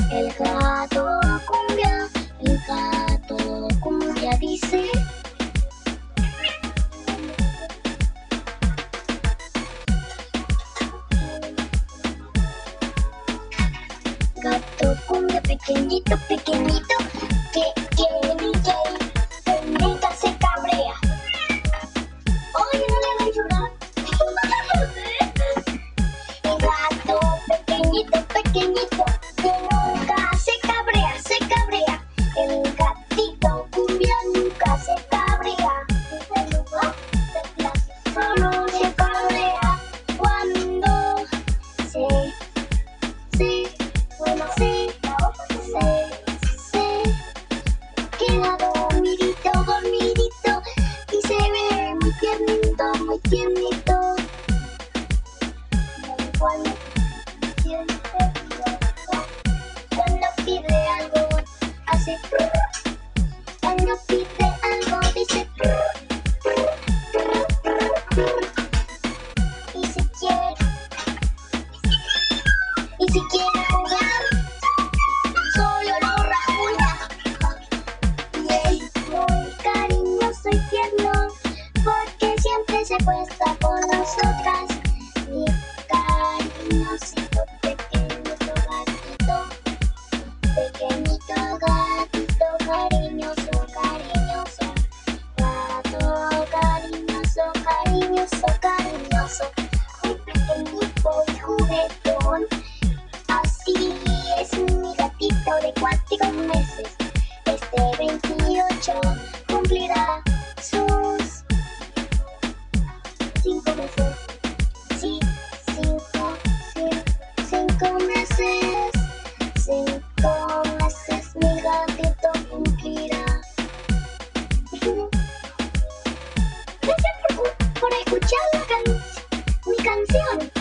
El gato cumbia, el gato cumbia dice. Gato cumbia pequeñito, pequeñito, que DJ, que nunca se cabrea. Oye, no le hagan llorar. El gato pequeñito, pequeñito, que nunca se cabrea, se cabrea. El gatito cumbia nunca se cabrea. Solo se cabrea cuando se queda dormidito, dormidito y se ve muy tiernito, muy tiernito. Cuando pide algo hace prrr. Cuando pide algo dice prrr, prrr, prrr, prrr. Y si quiere jugar, solo lo rasguña. Y es muy cariñoso y tierno, porque siempre se acuesta con nosotras. Mi cariñosito, pequeñito gatito, pequeñito gatito, cariñoso, cariñoso. Gato cariñoso, cariñoso, cariñoso. Muy pequeñito y juguetón. Así es mi gatito de 4 meses. Este 28 cumplirá sus 5 meses. Sí, 5 meses. 5 meses mi gatito cumplirá. Gracias por escuchar mi canción.